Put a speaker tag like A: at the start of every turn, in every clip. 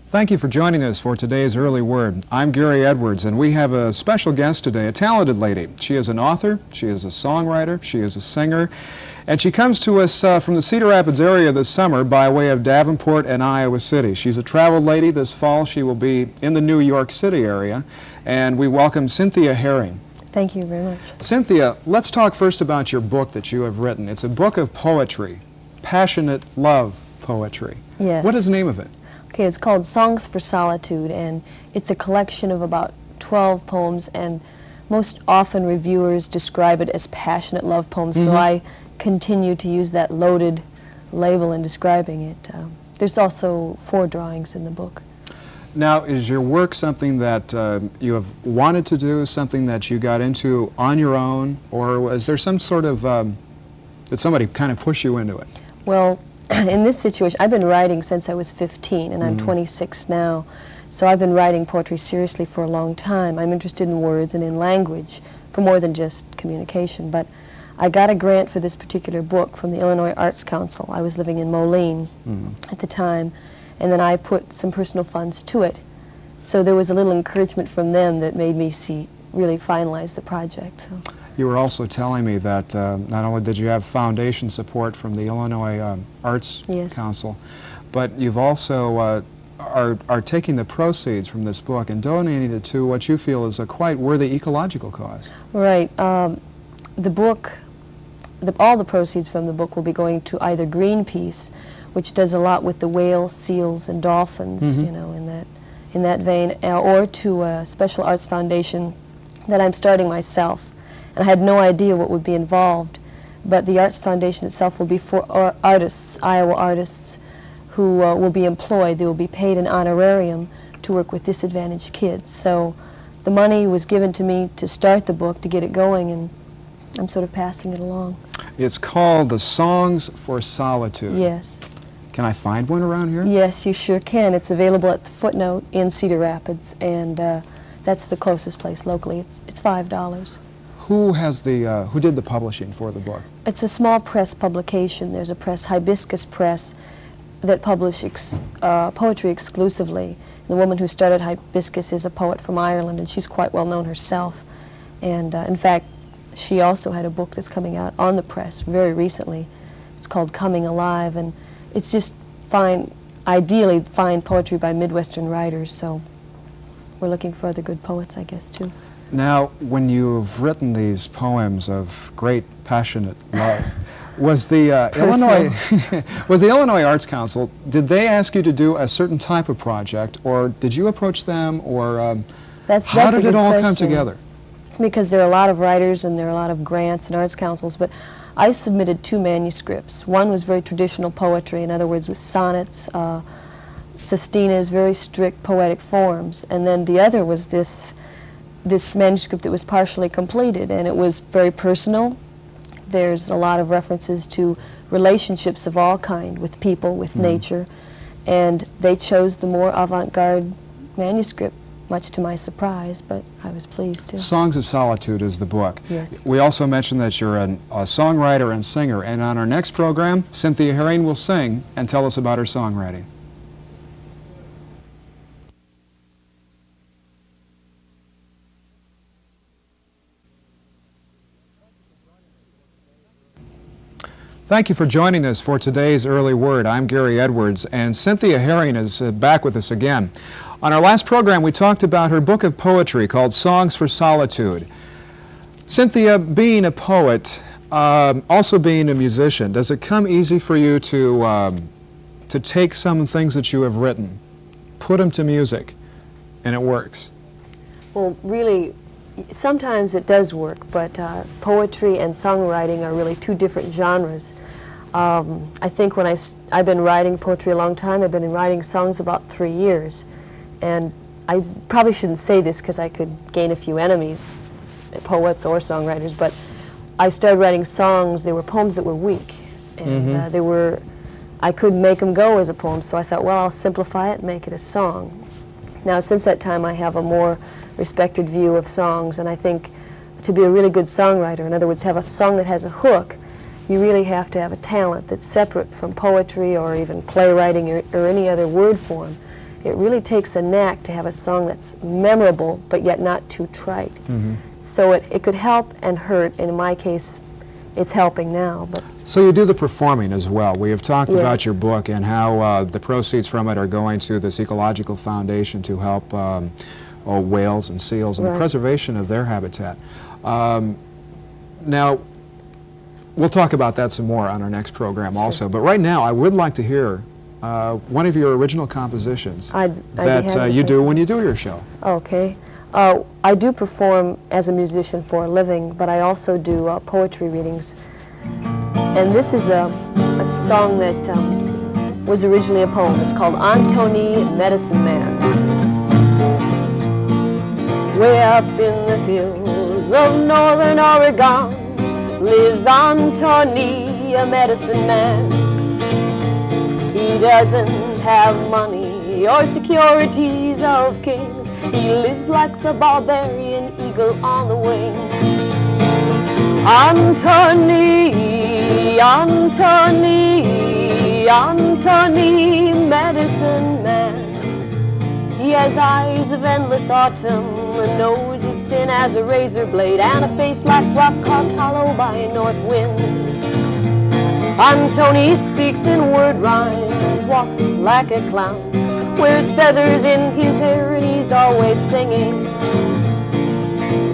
A: Thank you for joining us for today's Early Word. I'm Gary Edwards, and we have a special guest today, a talented lady. She is an author, she is a songwriter, she is a singer, and she comes to us from the Cedar Rapids area this summer by way of Davenport and Iowa City. She's a traveled lady. This fall she will be in the New York City area, and we welcome Cynthia Haring.
B: Thank you very much.
A: Cynthia, let's talk first about your book that you have written. It's a book of poetry, passionate love poetry.
B: Yes.
A: What is the name of it?
B: Okay, it's called Songs for Solitude, and it's a collection of about 12 poems, and most often reviewers describe it as passionate love poems, so I continue to use that loaded label in describing it. There's also 4 drawings in the book.
A: Now, is your work something that you have wanted to do, something that you got into on your own, or was there some sort of, did somebody kind of push you into it?
B: Well, in this situation, I've been writing since I was 15, and I'm 26 now, so I've been writing poetry seriously for a long time. I'm interested in words and in language for more than just communication, but I got a grant for this particular book from the Illinois Arts Council. I was living in Moline at the time, and then I put some personal funds to it. So there was a little encouragement from them that made me really finalize the project. So.
A: You were also telling me that not only did you have foundation support from the Illinois Arts Council, but you've also are taking the proceeds from this book and donating it to what you feel is a quite worthy ecological cause.
B: Right. The book, all the proceeds from the book will be going to either Greenpeace, which does a lot with the whales, seals, and dolphins, you know, in that vein, or to a special arts foundation that I'm starting myself. And I had no idea what would be involved, but the Arts Foundation itself will be for artists, Iowa artists, who will be employed. They will be paid an honorarium to work with disadvantaged kids. So the money was given to me to start the book, to get it going, and I'm sort of passing it along. It's
A: called The Songs for Solitude.
B: Yes.
A: Can I find one around here?
B: Yes, you sure can. It's available at the Footnote in Cedar Rapids, and that's the closest place locally. It's $5.
A: Who did the publishing for the book?
B: It's a small press publication. There's a press, Hibiscus Press, that publishes poetry exclusively. The woman who started Hibiscus is a poet from Ireland, and she's quite well known herself. And in fact, she also had a book that's coming out on the press very recently. It's called Coming Alive, and it's just ideally fine poetry by Midwestern writers, so we're looking for other good poets, I guess, too.
A: Now, when you've written these poems of great passionate love, was the Illinois Arts Council, did they ask you to do a certain type of project, or did you approach them, or how did it all come together?
B: Because there are a lot of writers and there are a lot of grants and arts councils, but I submitted 2 manuscripts. One was very traditional poetry, in other words, with sonnets, sestinas, very strict poetic forms, and then the other was this manuscript that was partially completed, and it was very personal. There's a lot of references to relationships of all kind with people, with nature, and they chose the more avant-garde manuscript, much to my surprise, but I was pleased too.
A: Songs of Solitude is the book.
B: Yes.
A: We also mentioned that you're a songwriter and singer, and on our next program, Cynthia Haring will sing and tell us about her songwriting. Thank you for joining us for today's Early Word. I'm Gary Edwards, and Cynthia Haring is back with us again. On our last program, we talked about her book of poetry called Songs for Solitude. Cynthia, being a poet, also being a musician, does it come easy for you to take some things that you have written, put them to music, and it works?
B: Well, really, sometimes it does work, but poetry and songwriting are really 2 different genres. I think when I've been writing poetry a long time. I've been writing songs about 3 years, and I probably shouldn't say this because I could gain a few enemies, poets or songwriters, but I started writing songs. They were poems that were weak, and I couldn't make them go as a poem, so I thought, well, I'll simplify it and make it a song. Now, since that time, I have a more respected view of songs, and I think to be a really good songwriter, in other words, have a song that has a hook, you really have to have a talent that's separate from poetry or even playwriting or any other word form. it really takes a knack to have a song that's memorable but yet not too trite. So it could help and hurt, and in my case, it's helping now. But
A: So you do the performing as well. We have talked about
B: Yes.
A: your book and how the proceeds from it are going to this ecological foundation to help whales and seals and the
B: Right.
A: preservation of their habitat. Now, we'll talk about that some more on our next program also, but right now I would like to hear one of your original compositions
B: I'd be
A: that
B: happy to
A: you
B: play
A: do
B: some.
A: when you do your show.
B: Okay. I do perform as a musician for a living, but I also do poetry readings. And this is a song that was originally a poem. It's called Antony Medicine Man. Way up in the hills of northern Oregon lives Antony, a medicine man. He doesn't have money or securities of kings. He lives like the barbarian eagle on the wing. Antony, Antony, Antony, medicine man. He has eyes of endless autumn, a nose as thin as a razor blade, and a face like rock carved hollow by north winds. Antony speaks in word rhymes, walks like a clown, wears feathers in his hair, and he's always singing.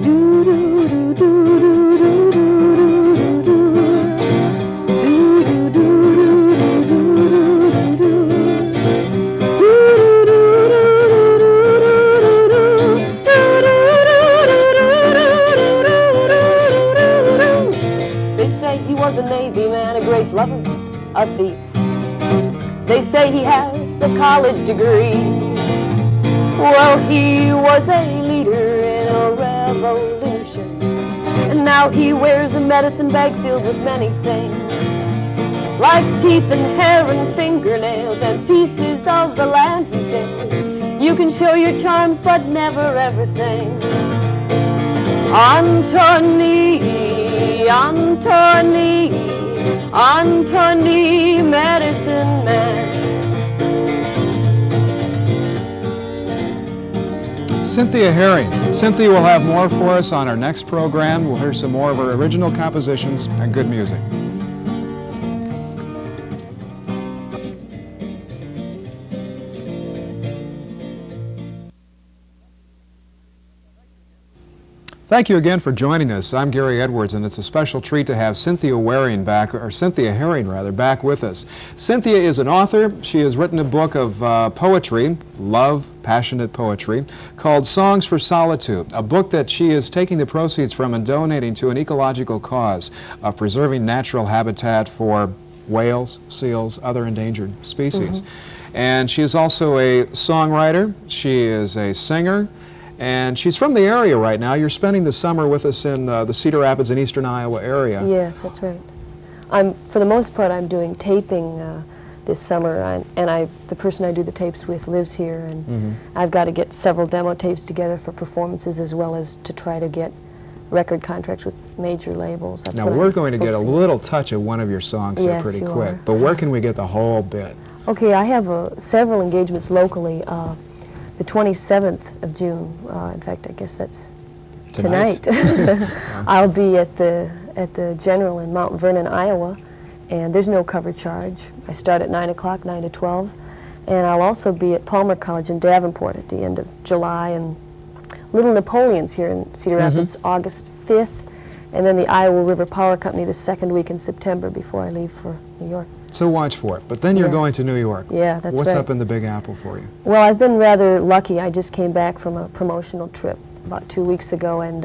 B: Do do do do do do do do do do They say he was a Navy man, a great lover, a thief. They say he has a college degree. Well, he was a leader in a revolution, and now he wears a medicine bag filled with many things, like teeth and hair and fingernails and pieces of the land, he says. You can show your charms, but never everything. Antony, Antony, Antony, medicine man.
A: Cynthia Haring. Cynthia will have more for us on our next program. We'll hear some more of her original compositions and good music. Thank you again for joining us. I'm Gary Edwards, and it's a special treat to have Cynthia Haring back back with us. Cynthia is an author. She has written a book of poetry, passionate poetry, called Songs for Solitude, a book that she is taking the proceeds from and donating to an ecological cause of preserving natural habitat for whales, seals, other endangered species. And she is also a songwriter. She is a singer. And she's from the area right now. You're spending the summer with us in the Cedar Rapids and eastern Iowa area.
B: Yes, that's right. For the most part, I'm doing taping this summer, and the person I do the tapes with lives here, and I've got to get several demo tapes together for performances, as well as to try to get record contracts with major labels. That's
A: Now
B: what
A: we're
B: I'm
A: going to get a
B: focusing on.
A: little touch of one of your songs here
B: Yes,
A: pretty
B: you
A: quick.
B: are.
A: But where can we get the whole bit?
B: Okay, I have several engagements locally. The 27th of June, in fact, I guess that's tonight. I'll be at the General in Mount Vernon, Iowa, and there's no cover charge. I start at 9 o'clock, 9 to 12, and I'll also be at Palmer College in Davenport at the end of July, and Little Napoleon's here in Cedar Rapids, August 5th, and then the Iowa River Power Company the second week in September before I leave for New York.
A: So watch for it. But then you're
B: Yeah.
A: going to New York.
B: Yeah, that's
A: What's
B: right.
A: up in the Big Apple for you?
B: Well, I've been rather lucky. I just came back from a promotional trip about 2 weeks ago, and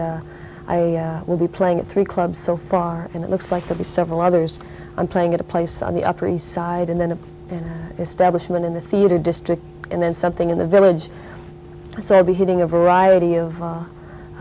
B: I will be playing at 3 clubs so far, and it looks like there'll be several others. I'm playing at a place on the Upper East Side, and then an establishment in the Theater District, and then something in the Village. So I'll be hitting a variety of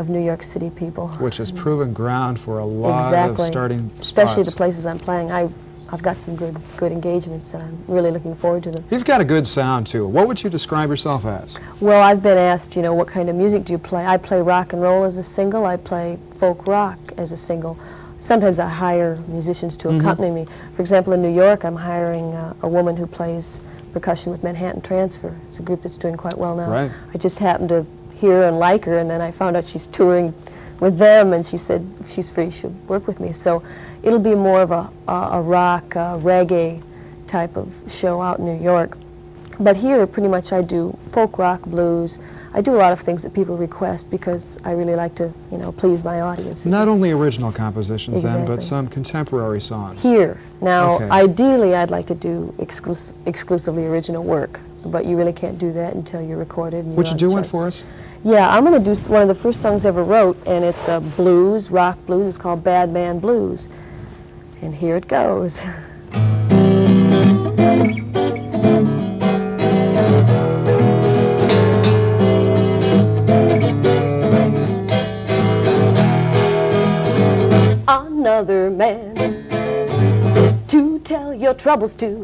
B: New York City people.
A: Which has proven ground for a lot
B: Exactly.
A: of starting
B: Especially
A: spots.
B: the places I'm playing. I've got some good engagements, and I'm really looking forward to them.
A: You've got a good sound, too. What would you describe yourself as?
B: Well, I've been asked, what kind of music do you play? I play rock and roll as a single. I play folk rock as a single. sometimes I hire musicians to accompany me. For example, in New York, I'm hiring a woman who plays percussion with Manhattan Transfer. It's a group that's doing quite well now.
A: Right.
B: I just happened to hear and like her, and then I found out she's touring with them, and she said if she's free, she'll work with me. So it'll be more of a rock, reggae type of show out in New York. But here, pretty much I do folk rock, blues. I do a lot of things that people request because I really like to, you know, please my audience.
A: Not only original compositions then, but
B: Exactly.
A: some contemporary songs.
B: Here. Now,
A: Okay.
B: ideally, I'd like to do exclusively original work, but you really can't do that until you're recorded. And
A: Would
B: you're
A: you
B: on
A: do
B: the
A: one
B: charts.
A: for us?
B: Yeah, I'm going to do one of the first songs I ever wrote, and it's a blues, rock blues. It's called Bad Man Blues. And here it goes. Another man to tell your troubles to,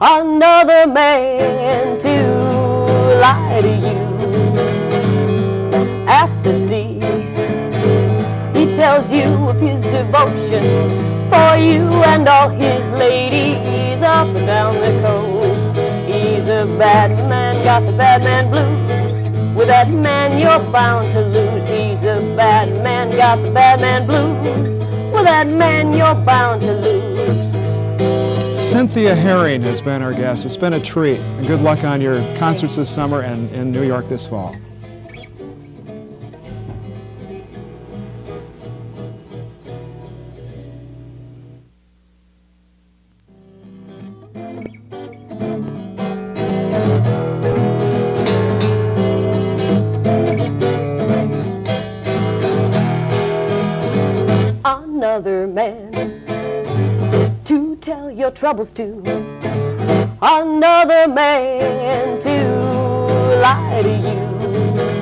B: another man to lie to you. At the sea, he tells you of his devotion for you and all his ladies up and down the coast. He's a bad man, got the bad man blues. With that man you're bound to lose. He's a bad man, got the bad man blues. With that man you're bound to lose.
A: Cynthia Haring has been our guest. It's been a treat. And good luck on your concerts this summer and in New York this fall.
B: Another man to tell your troubles to, another man to lie to you.